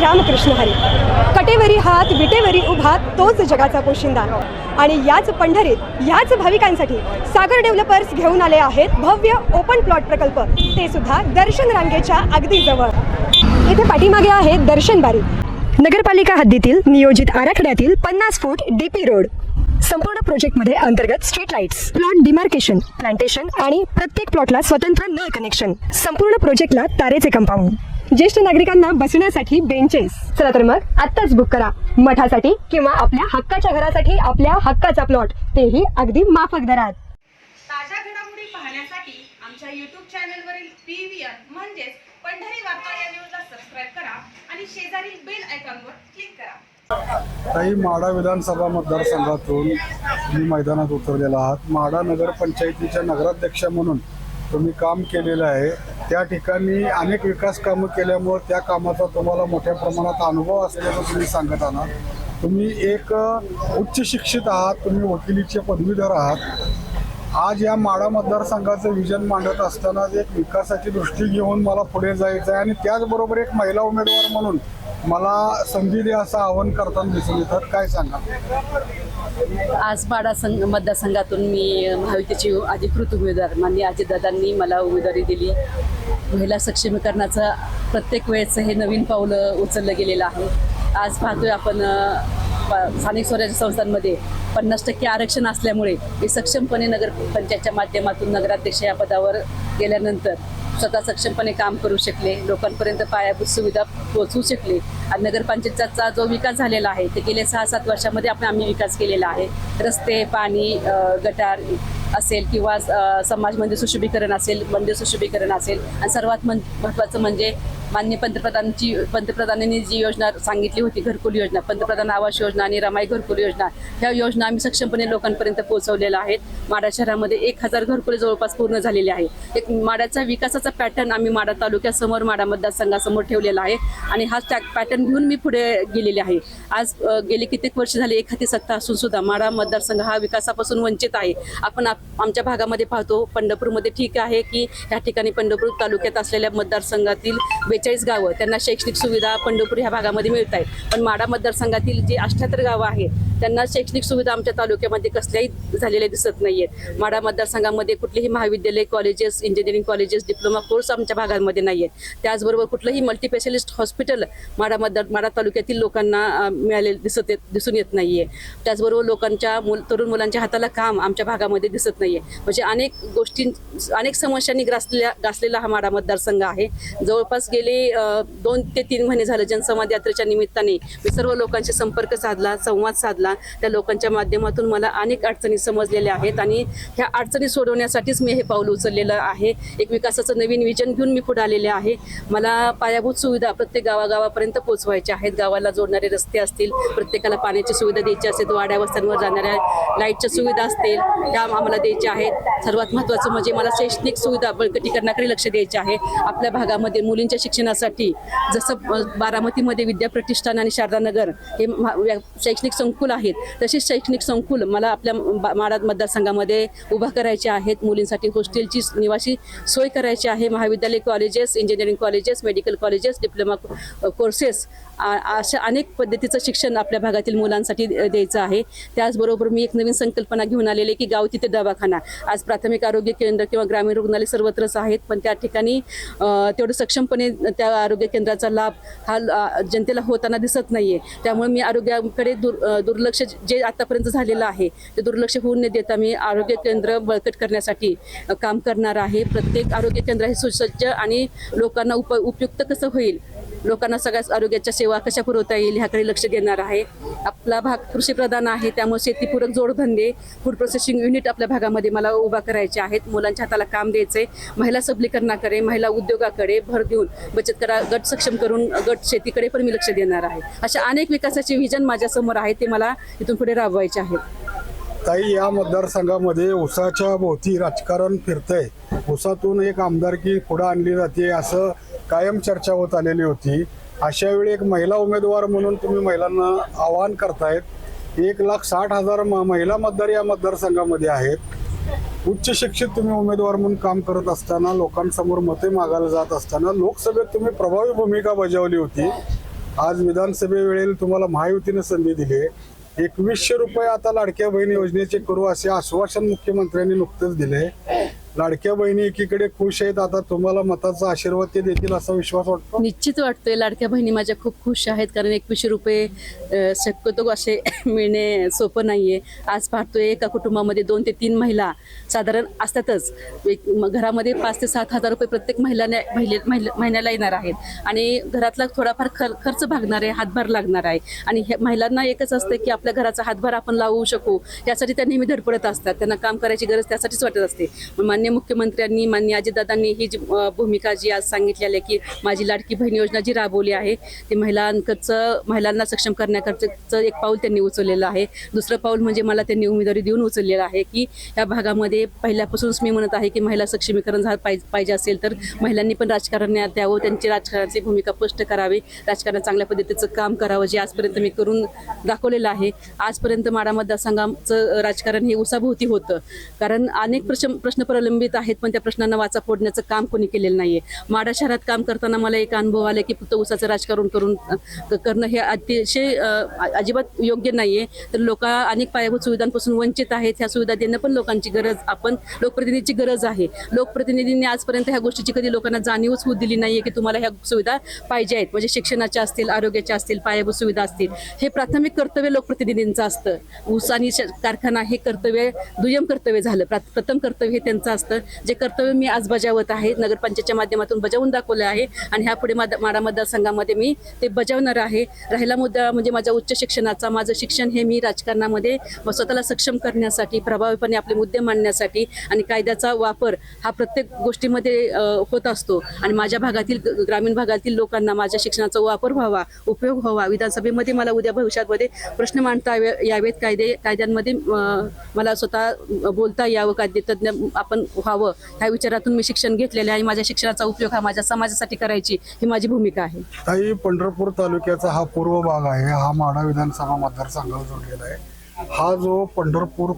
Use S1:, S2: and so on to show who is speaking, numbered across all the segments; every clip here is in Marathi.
S1: रामकृष्ण हरी. कटेवरी हात विटेवरी उभा तोच जगाचा पोशिंदा. आणि याच पंढरीत याच भाविकांसाठी सागर डेव्हलपर्स घेऊन आले आहेत भव्य ओपन प्लॉट प्रकल्प, ते सुद्धा दर्शन रांगेच्या अगदी जवळ. इथे पाठीमागे आहे दर्शन बारी. नगरपालिका हद्दीतील नियोजित आराखड्यातील 50 फूट डीपी रोड. संपूर्ण प्रोजेक्टमध्ये अंतर्गत street lights, plot demarcation, plantation आणि प्रत्येक प्लॉटला स्वतंत्र नळ कनेक्शन. संपूर्ण प्रोजेक्टला तारेचे कंपाऊंड. ज्येष्ठ नागरिकांना बसण्यासाठी बेंचेस. चला तर मग आत्ताच बुक करा मठासाठी किंवा आपल्या हक्काच्या घरासाठी आपल्या हक्काचा प्लॉट, तेही अगदी माफक दरात.
S2: ताज्या घडामोडी पाहण्यासाठी आमच्या YouTube चॅनलवरील PVR म्हणजेच पंढरी वार्ता या न्यूजला सबस्क्राइब करा आणि शेजारील बेल आयकॉनवर क्लिक करा.
S3: काही माढा विधानसभा मतदारसंघातून तुम्ही मैदानात उतरलेला आहात. माढा नगरपंचायतीच्या नगराध्यक्ष म्हणून तुम्ही काम केलेलं आहे. त्या ठिकाणी अनेक विकास कामं केल्यामुळे त्या कामाचा तुम्हाला मोठ्या प्रमाणात अनुभव असल्याचं तुम्ही सांगत आहात. तुम्ही एक उच्च शिक्षित आहात, तुम्ही वकिलीचे पदवीधर आहात. आज या माढा मतदारसंघाचं विजन मांडत असताना एक विकासाची दृष्टी घेऊन मला पुढे जायचं आहे आणि त्याचबरोबर एक महिला उमेदवार म्हणून मला संधी द्या असं आवाहन करताना दिसून येतात. काय सांगा?
S4: आज माढा मतदारसंघातून मी महायुतीची अधिकृत उमेदवार माननीय अजितदादांनी मला उमेदवारी दिली. महिला सक्षमीकरणाचं प्रत्येक वेळेचं हे नवीन पावलं उचललं गेलेलं आहे. आज पाहतोय आपण स्थानिक स्वराज्य संस्थांमध्ये 50% आरक्षण असल्यामुळे मी सक्षमपणे नगरपंचायतच्या माध्यमातून नगराध्यक्ष या पदावर गेल्यानंतर स्वतः सक्षमपणे काम करू शकले, लोकांपर्यंत पायाभूत सुविधा पोहोचवू शकले. आणि नगरपंचायतीचा जो विकास झालेला आहे ते गेल्या 6-7 वर्षामध्ये आम्ही विकास केलेला आहे. रस्ते, पाणी, गटार असेल किंवा समाज मंदिर सुशोभीकरण असेल, मंदिर सुशोभीकरण असेल आणि सर्वात महत्त्वाचं म्हणजे माननीय पंतप्रधानांनी जी योजना सांगितली होती, घरकुल योजना, पंतप्रधान आवास योजना आणि रमाई घरकुल योजना, ह्या योजना आम्ही सक्षमपणे लोकांपर्यंत पोहोचवलेल्या आहेत. माढा शहरामध्ये 1000 घरकुले जवळपास पूर्ण झालेले आहे. एक माढ्याचा विकासाचा पॅटर्न आम्ही माढा तालुक्यासमोर, माढा मतदारसंघासमोर ठेवलेला आहे आणि हा पॅटर्न घेऊन मी पुढे गेलेले आहे. आज गेली कित्येक वर्ष झाली एखादी सत्ता असून सुद्धा माढा मतदारसंघ हा विकासापासून वंचित आहे. आपण आमच्या भागामध्ये पाहतो, पंढरपूरमध्ये ठीक आहे की ह्या ठिकाणी पंढरपूर तालुक्यात असलेल्या मतदारसंघातील 42 गावं त्यांना शैक्षणिक सुविधा पंढरपूर ह्या भागामध्ये मिळत आहेत. पण माढा मतदारसंघातील जे 78 गावं आहेत त्यांना शैक्षणिक सुविधा आमच्या तालुक्यामध्ये कसल्याही झालेल्या दिसत नाही आहेत. माढा मतदारसंघामध्ये कुठलेही महाविद्यालय, colleges, engineering colleges, diploma course आमच्या भागामध्ये नाही आहेत. त्याचबरोबर कुठलंही मल्टीस्पेशालिस्ट हॉस्पिटल माढा तालुक्यातील लोकांना दिसून येत नाही आहे. त्याचबरोबर लोकांच्या तरुण मुलांच्या हाताला काम आमच्या भागामध्ये दिसत नाही आहे. म्हणजे अनेक समस्यांनी ग्रासलेला हा माढा मतदारसंघ आहे. जवळपास गेले 2 ते 3 महिने झाले जनसंवाद यात्रेच्या निमित्ताने मी सर्व लोकांशी संपर्क साधला, संवाद साधला. त्या लोकांच्या माध्यमातून मला अनेक अडचणी समजलेल्या आहेत आणि ह्या अडचणी सोडवण्यासाठीच मी हे पाऊल उचललेलं आहे. एक विकासाचं नवीन विजन घेऊन मी पुढे आलेले आहे. मला पायाभूत सुविधा प्रत्येक गावागावापर्यंत पोहोचवायच्या आहेत. गावाला जोडणारे रस्ते असतील, प्रत्येकाला पाण्याची सुविधा द्यायची असेल, वाड्या वस्त्यांवर जाणाऱ्या लाईटच्या सुविधा असतील त्या आम्हाला द्यायच्या आहेत. सर्वात महत्त्वाचं म्हणजे मला शैक्षणिक सुविधा बळकटीकरणाकडे लक्ष द्यायचे आहे. आपल्या भागामध्ये मुलींच्या शिक्षणासाठी जसं बारामतीमध्ये विद्याप्रतिष्ठान आणि शारदानगर हे शैक्षणिक संकुल आहेत, तसेच शैक्षणिक संकुल मला आपल्या माढा मतदारसंघामध्ये उभा करायचे आहेत. मुलींसाठी हॉस्टेलची निवासी सोय करायची आहे. महाविद्यालय, colleges, engineering colleges, medical colleges, diploma courses अशा अनेक पद्धतीचं शिक्षण आपल्या भागातील मुलांसाठी द्यायचं आहे. त्याचबरोबर मी एक नवीन संकल्पना घेऊन आलेली की गाव तिथे दवाखाना. आज प्राथमिक आरोग्य केंद्र किंवा ग्रामीण रुग्णालय सर्वत्रच आहेत, पण त्या ठिकाणी तेवढं सक्षमपणे त्या आरोग्य केंद्राचा लाभ हा जनतेला होताना दिसत नाही आहे. त्यामुळे मी आरोग्याकडे दुर्लक्ष जे आतापर्यंत झालेलं आहे ते दुर्लक्ष होऊन न देता मी आरोग्य केंद्र बळकट करण्यासाठी काम करणार आहे. प्रत्येक आरोग्य केंद्र हे सुसज्ज आणि लोकांना उपयुक्त कसं होईल, लोकांना सगळ्याच आरोग्याच्या सेवा कशा पुरवता येईल ह्याकडे लक्ष देणार आहे. आपला भाग कृषीप्रधान आहे, त्यामुळे शेतीपूरक जोडधंदे, फूड प्रोसेसिंग युनिट आपल्या भागामध्ये मला उभा करायचे आहेत. मुलांच्या हाताला काम द्यायचे. महिला सबलीकरणाकडे, महिला उद्योगाकडे भर देऊन बचत करा, गट सक्षम करून गट शेतीकडे पण मी लक्ष देणार आहे. अशा अनेक विकासाचे विजन माझ्यासमोर आहे, ते मला इथून पुढे राबवायचे आहेत.
S3: ताई, या मतदारसंघामध्ये ऊसाच्या भोवती राजकारण फिरतंय. ऊसातून एक आमदारकी पुढे आणली जाते असं कायम चर्चा होत आलेली होती. अशा वेळी एक महिला उमेदवार म्हणून तुम्ही महिलांना आवाहन करतायत. 1,60,000 महिला मतदार या मतदारसंघामध्ये आहेत. उच्च शिक्षित तुम्ही उमेदवार म्हणून काम करत असताना, लोकांसमोर मते मागायला जात असताना लोकसभेत तुम्ही प्रभावी भूमिका बजावली होती. आज विधानसभेवेळेला तुम्हाला महायुतीने संधी दिली. 2100 रुपये आता लाडक्या बहीण योजनेचे करू असे आश्वासन मुख्यमंत्र्यांनी नुकतेच दिले. लाडक्या बहिणी एकीकडे खुश आहेत, आता तुम्हाला मताचा आशीर्वाद ते देतील असा विश्वास वाटतो.
S4: निश्चित वाटतोय. लाडक्या बहिणी माझ्या खूप खुश आहेत, कारण 2100 रुपये शक्यतो असे मिळणे सोपं नाहीये. आज पाहतोय एका कुटुंबामध्ये 2 ते 3 महिला साधारण असतातच. घरामध्ये 5 ते 7 हजार रुपये प्रत्येक महिन्याला येणार आहेत आणि घरातला थोडाफार खर्च भागणार आहे, हातभार लागणार आहे. आणि महिलांना एकच असतं की आपल्या घराचा हातभार आपण लावू शकू, यासाठी त्या नेहमी धडपडत असतात. त्यांना काम करायची गरज त्यासाठीच वाटत असते. माननीय मुख्यमंत्र्यांनी, माननीय अजितदादांनी ही जी भूमिका जी आज सांगितलेली आहे की माझी लाडकी बहीण योजना जी राबवली आहे ती महिलांना सक्षम करण्याकरचं एक पाऊल त्यांनी उचललेलं आहे. दुसरं पाऊल म्हणजे मला त्यांनी उमेदवारी देऊन उचललेलं आहे की या भागामध्ये पहिल्यापासूनच मी म्हणत आहे की महिला सक्षमीकरण पाहिजे असेल तर महिलांनी पण राजकारणात यावं, त्यांची राजकारणाची भूमिका स्पष्ट करावी, राजकारणात चांगल्या पद्धतीचं काम करावं, जे आजपर्यंत मी करून दाखवलेलं आहे. आजपर्यंत माढा मतदारसंघाचं राजकारण हे उसाभोवती होतं, कारण अनेक प्रश्न प्रलंबित आहेत, पण त्या प्रश्नांना वाचा फोडण्याचं काम कोणी केलेलं नाहीये. माढा शहरात काम करताना मला एक अनुभव आला की फक्त उसाचं राजकारण करणं हे अतिशय अजिबात योग्य नाहीये. तर लोक अनेक पायाभूत सुविधांपासून वंचित आहेत. ह्या सुविधा देणं पण लोकांची गरज, आपण लोकप्रतिनिधीची गरज आहे. लोकप्रतिनिधींनी आजपर्यंत ह्या गोष्टीची कधी लोकांना जाणीवच होऊ दिली नाहीये की तुम्हाला ह्या सुविधा पाहिजे आहेत. म्हणजे शिक्षणाच्या असतील, आरोग्याच्या असतील, पायाभूत सुविधा असतील, हे प्राथमिक कर्तव्य लोकप्रतिनिधींचं असतं. ऊस आणि कारखाना हे कर्तव्य दुय्यम कर्तव्य झालं. प्रथम कर्तव्य हे त्यांचं असतं. जे कर्तव्य मी आज बजावत आहे, नगरपंचायतच्या माध्यमातून बजावून दाखवलं आहे आणि ह्यापुढे माढा मतदारसंघामध्ये मी ते बजावणार आहे. राहिला मुद्दा म्हणजे माझ्या उच्च शिक्षणाचा. माझं शिक्षण हे मी राजकारणामध्ये स्वतःला सक्षम करण्यासाठी, प्रभावीपणे आपले मुद्दे मांडण्यासाठी आणि कायद्याचा वापर हा प्रत्येक गोष्टीमध्ये होत असतो. आणि माझ्या भागातील, ग्रामीण भागातील लोकांना माझ्या शिक्षणाचा वापर व्हावा, उपयोग व्हावा. विधानसभेमध्ये मला उद्या भविष्यामध्ये प्रश्न मांडता यावेत, कायद्यांमध्ये मला स्वतः बोलता यावं, कायदेतज्ञ आपण व्हावं, ह्या विचारातून मी शिक्षण घेतलेले आहे. माझ्या शिक्षणाचा उपयोग हा माझ्या समाजासाठी करायची ही माझी भूमिका आहे.
S3: ताई, पंढरपूर तालुक्याचा हा पूर्व भाग आहे, हा माढा विधानसभा मतदारसंघाला जोडलेला आहे. हा जो पंढरपूर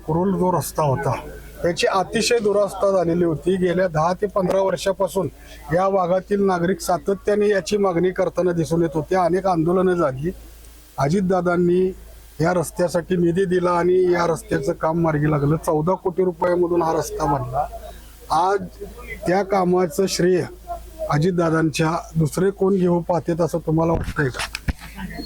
S3: कुरुल जो रस्ता होता त्याची अतिशय दुरावस्था झालेली होती. गेल्या 10 ते 15 वर्षापासून या भागातील नागरिक सातत्याने याची मागणी करताना दिसून येत होते. अनेक आंदोलनं झाली. अजितदादांनी या रस्त्यासाठी निधी दिला आणि या रस्त्याचं काम मार्गी लागलं. 14 कोटी रुपयामधून हा रस्ता बनला. आज त्या कामाचं श्रेय अजितदादांच्या दुसरे कोण घेऊ पाहतात असं तुम्हाला वाटतंय का?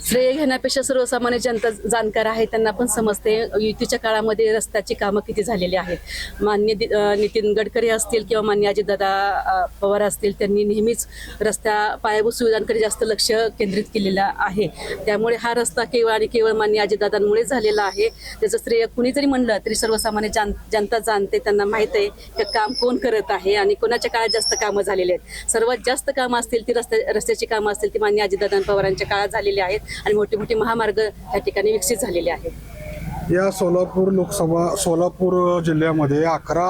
S4: श्रेय घेण्यापेक्षा सर्वसामान्य जनता जाणकार आहे, त्यांना पण समजते युतीच्या काळामध्ये रस्त्याची कामं किती झालेली आहेत. माननीय नितीन गडकरी असतील किंवा माननीय अजितदादा पवार असतील, त्यांनी नेहमीच पायाभूत सुविधांकडे जास्त लक्ष केंद्रित केलेलं आहे. त्यामुळे हा रस्ता केवळ आणि केवळ माननीय अजितदादांमुळे झालेला आहे. त्याचं श्रेय कुणी जरी म्हणलं तरी सर्वसामान्य जनता जाणते, त्यांना माहीत आहे की काम कोण करत आहे आणि कोणाच्या काळात जास्त कामं झालेली आहेत. सर्वात जास्त कामं असतील ती रस्त्याची कामं असतील ती माननीय अजितदादा पवारांच्या काळात झालेली आहेत आणि मोठे मोठे महामार्ग या ठिकाणी विकसित झालेले आहेत.
S3: या सोलापूर जिल्ह्यामध्ये 11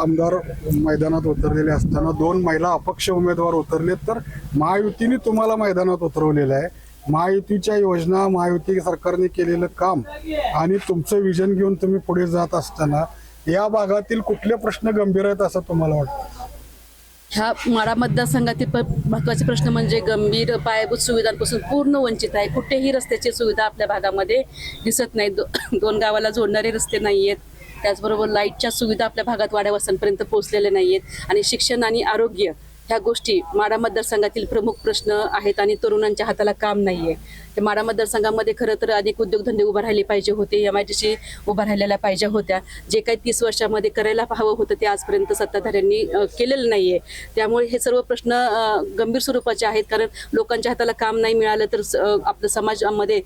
S3: आमदार मैदानात उतरलेले असताना 2 महिला अपक्ष उमेदवार उतरले, तर महायुतीने तुम्हाला मैदानात उतरवलेलं आहे. महायुतीच्या योजना, महायुती सरकारने केलेलं काम आणि तुमचं विजन घेऊन तुम्ही पुढे जात असताना या भागातील कुठले प्रश्न गंभीर आहेत असं तुम्हाला वाटतं?
S4: ह्या माढा मतदारसंघातील महत्त्वाचे प्रश्न म्हणजे गंभीर पायाभूत सुविधांपासून पूर्ण वंचित आहे. कुठेही रस्त्याची सुविधा आपल्या भागामध्ये दिसत नाही. 2 गावाला जोडणारे रस्ते नाही आहेत. त्याचबरोबर लाईटच्या सुविधा आपल्या भागात वाड्यावस्तांपर्यंत पोहोचलेल्या नाही आहेत. आणि शिक्षण आणि आरोग्य ह्या गोष्टी माढा मतदारसंघातील प्रमुख प्रश्न आहेत आणि तरुणांच्या हाताला काम नाही आहे. ते माढा मतदारसंघामध्ये खरं तर अनेक उद्योगधंदे उभा राहिले पाहिजे होते, MIDC उभा राहिलेल्या पाहिजे होत्या. जे काही 30 वर्षामध्ये करायला हवं होतं ते आजपर्यंत सत्ताधाऱ्यांनी केलेलं नाही आहे. त्यामुळे हे सर्व प्रश्न गंभीर स्वरूपाचे आहेत, कारण लोकांच्या हाताला काम नाही मिळालं तर आपल्या समाजामध्ये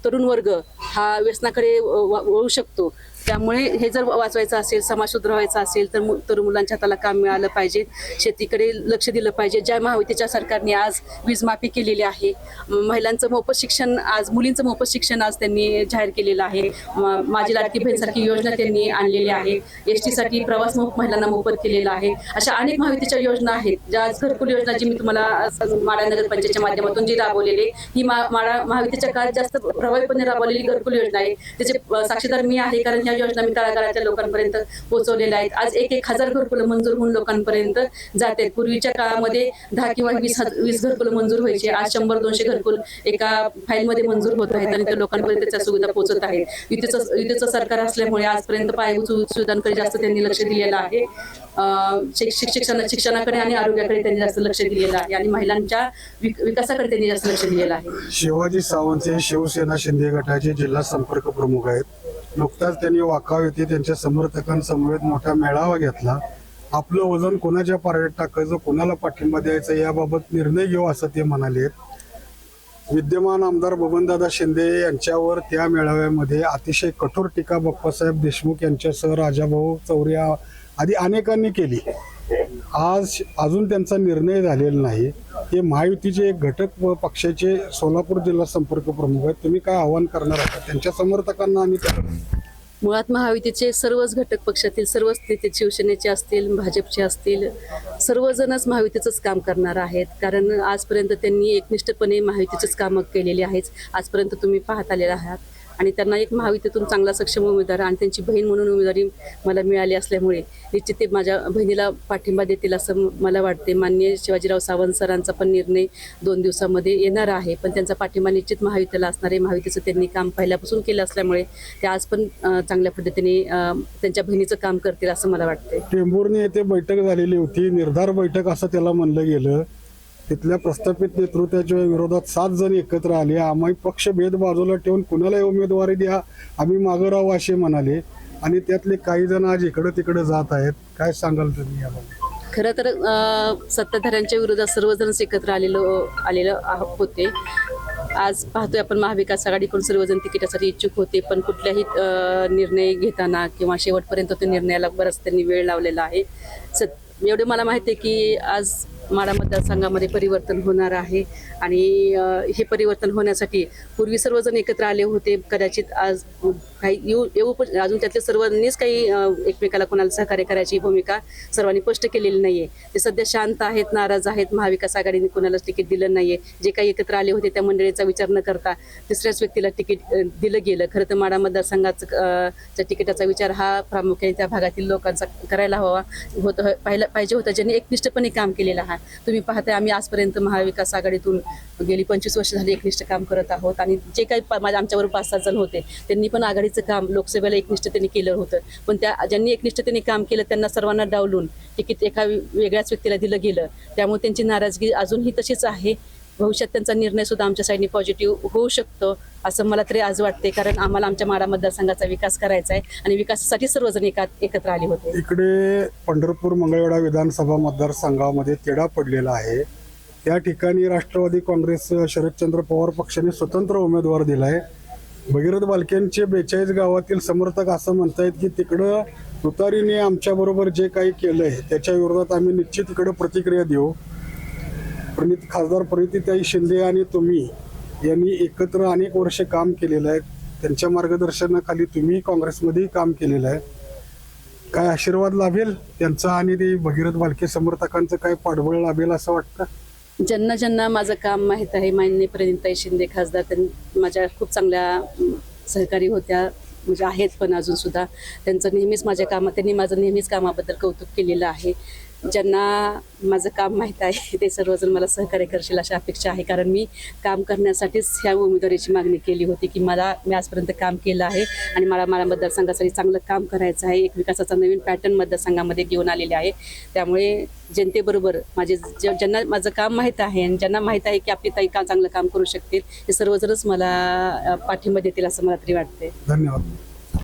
S4: तरुण वर्ग हा व्यसनाकडे वळू शकतो. त्यामुळे हे जर वाचवायचं असेल, समाज सुधारायचा असेल तर तरुण मुलांच्या हाताला काम मिळालं पाहिजे, शेतीकडे लक्ष दिलं पाहिजे. ज्या महायुतीच्या सरकारने आज वीज माफी केलेली आहे, महिलांचं मोफत शिक्षण, आज मुलींचं मोफत शिक्षण आज त्यांनी जाहीर केलेलं आहे. माझी लाडकी बहीणसारखी योजना त्यांनी आणलेली आहे. ST साठी प्रवास महिलांना मोफत केलेला आहे. अशा अनेक महायुतीच्या योजना आहेत. ज्या आज घरकुल योजना जी मी तुम्हाला माढा नगरपंचायतच्या माध्यमातून जी राबवलेली ही माढा महायुतीच्या काळात जास्त प्रभावीपणे राबवलेली घरकुल योजना आहे. त्याचे साक्षीदार मी आहे, कारण ह्या योजना मी तळागाळाच्या लोकांपर्यंत पोहोचवलेल्या आहेत. आज 1,000 घरकुलं मंजूर होऊन लोकांपर्यंत जाते. पूर्वीच्या काळामध्ये 10 किंवा 20 घरकुलं मंजूर व्हायचे. आज 100-200 घरकुल एका फाईलमध्ये मंजूर होत आहेत आणि ते लोकांपर्यंत त्याच्या सुविधा पोहोचत आहेत. युतीचं सरकार असल्यामुळे आजपर्यंत पायाभूत सुविधांकडे जास्त त्यांनी लक्ष दिलेलं आहे. शिक्षणाकडे आणि आरोग्याकडे त्यांनी जास्त लक्ष दिलेलं आहे आणि महिलांच्या विकासाकडे त्यांनी जास्त लक्ष दिलेलं आहे.
S3: शिवाजी सावंत हे शिवसेना शिंदे गटाचे जिल्हा संपर्क प्रमुख आहेत. नुकताच त्यांनी वाकाव येथे त्यांच्या समर्थकांसमवेत मोठा मेळावा घेतला. आपलं वजन कोणाच्या पारड्यात टाकायचं, कोणाला पाठिंबा द्यायचा याबाबत निर्णय घेऊ असं ते म्हणाले. विद्यमान आमदार बबनदादा शिंदे यांच्यावर त्या मेळाव्यामध्ये अतिशय कठोर टीका बाप्पासाहेब देशमुख यांच्यासह राजाभाऊ चौरे आदी अनेकांनी केली. आज अजून त्यांचा निर्णय झालेला नाही. हे महायुतीचे एक घटक पक्षाचे सोलापूर जिल्हा संपर्क प्रमुख आहेत. तुम्ही काय आव्हान करणार आहात त्यांच्या समर्थकांना आणि
S4: मुळात महायुतीचे सर्वच घटक पक्षातील सर्वच नेते शिवसेनेचे असतील, भाजपचे असतील, सर्वजणच महायुतीचंच काम करणार आहेत. कारण आजपर्यंत त्यांनी एकनिष्ठपणे महायुतीचंच कामं केलेली आहेत. आजपर्यंत तुम्ही पाहत आलेला आहात आणि त्यांना एक महायुतीतून चांगला सक्षम उमेदवार आणि त्यांची बहीण म्हणून उमेदवारी मला मिळाली असल्यामुळे निश्चित ते माझ्या बहिणीला पाठिंबा देतील असं मला वाटते. माननीय शिवाजीराव सावंत सरांचा पण निर्णय 2 दिवसामध्ये येणार आहे, पण त्यांचा पाठिंबा निश्चित महायुतीला असणार आहे. महायुतीचं त्यांनी काम पहिल्यापासून केलं असल्यामुळे ते आज पण चांगल्या पद्धतीने त्यांच्या बहिणीचं काम करतील असं मला वाटते.
S3: टेंभुर्णी येथे बैठक झालेली होती, निर्धार बैठक असं त्याला म्हणलं गेलं. तिथल्या प्रस्थापित नेतृत्वाच्या विरोधात 7 जण एकत्र आले. आम्ही पक्षभेद बाजूला ठेवून कुणालाही उमेदवारी द्या, आम्ही मागं राहू असे म्हणाले आणि त्यातले काही जण आज इकडं तिकडे जात आहेत. काय सांगाल तुम्ही याबाबत?
S4: खरं तर सत्ताधाऱ्यांच्या विरोधात सर्वजणच एकत्र आलेलं होते. आज पाहतोय आपण महाविकास आघाडीकडून सर्वजण तिकिटासाठी इच्छुक होते, पण कुठल्याही निर्णय घेताना किंवा शेवटपर्यंत तो निर्णयाला बराच त्यांनी वेळ लावलेला आहे. एवढं मला माहिती आहे की आज माढा मतदारसंघामध्ये परिवर्तन होणार आहे आणि हे परिवर्तन होण्यासाठी पूर्वी सर्वजण एकत्र आले होते. कदाचित आज काही येऊ पण अजून त्यातले सर्वांनीच काही एकमेकाला कोणाला सहकार्य करायची भूमिका सर्वांनी स्पष्ट केलेली नाहीये. ते सध्या शांत आहेत, नाराज आहेत. महाविकास आघाडीने कोणालाच तिकीट दिलं नाहीये. जे काही एकत्र आले होते त्या मंडळीचा विचार न करता तिसऱ्याच व्यक्तीला तिकीट दिलं गेलं. खरं तर माढा मतदारसंघाचा तिकिटाचा विचार हा प्रामुख्याने त्या भागातील लोकांचा करायला हवा पाहिजे होता, ज्यांनी एकनिष्ठपणे काम केलेलं आहे. तुम्ही पाहताय आम्ही आजपर्यंत महाविकास आघाडीतून गेली 25 वर्ष झाली एकनिष्ठ काम करत आहोत आणि जे काही आमच्यावर 5-7 जण होते त्यांनी पण आघाडीचं काम लोकसभेला एकनिष्ठतेने केलं होतं. पण ज्यांनी एकनिष्ठतेने काम केलं त्यांना सर्वांना डावलून तिकीट एका वेगळ्याच व्यक्तीला दिलं गेलं. त्यामुळे त्यांची नाराजगी अजूनही तशीच आहे. भविष्यात त्यांचा निर्णय सुद्धा आमच्या साईडने पॉझिटिव्ह होऊ शकतो असं मला तरी आज वाटते. कारण आम्हाला आमच्या माढा मतदारसंघाचा विकास करायचा आहे आणि विकासासाठी सर्वजण एकत्र आले होते.
S3: इकडे पंढरपूर मंगळवेढा विधानसभा मतदारसंघामध्ये तेढा पडलेला आहे. त्या ठिकाणी राष्ट्रवादी काँग्रेस शरदचंद्र पवार पक्षाने स्वतंत्र उमेदवार दिलाय. भगीरथ बालकेंचे 42 गावातील समर्थक असं म्हणतायत की तिकडं तुतारीने आमच्याबरोबर जे काही केलंय त्याच्या विरोधात आम्ही निश्चित तिकडे प्रतिक्रिया देऊ. खासदार प्रणितीताई शिंदे आणि तुम्ही यांनी एकत्र अनेक वर्ष काम केलेलं आहे. त्यांच्या मार्गदर्शनाखाली तुम्ही काँग्रेसमध्येही काम केलेलं आहे. काय आशीर्वाद लाभेल त्यांचा आणि ते भगीरथ बालके समर्थकांचं काय पाठबळ लाभेल असं वाटतं?
S4: ज्यांना माझं काम माहीत आहे, माननीय प्रणितीताई शिंदे खासदार त्यांनी माझ्या खूप चांगल्या सहकारी होत्या, म्हणजे आहेत पण अजून सुद्धा. त्यांनी माझं नेहमीच कामाबद्दल कौतुक केलेलं आहे. ज्यांना माझं काम माहीत आहे ते सर्वजण मला सहकार्य करशील अशी अपेक्षा आहे. कारण मी काम करण्यासाठीच ह्या उमेदवारीची मागणी केली होती की मी आजपर्यंत काम केलं आहे आणि मला मतदारसंघासाठी चांगलं काम करायचं आहे. एक विकासाचा नवीन पॅटर्न मतदारसंघामध्ये घेऊन आलेले आहे. त्यामुळे जनतेबरोबर ज्यांना माझं काम माहीत आहे आणि ज्यांना माहीत आहे की आपली ताई चांगलं काम करू शकतील ते सर्वजणच मला पाठिंबा देतील असं मला तरी वाटते.
S3: धन्यवाद.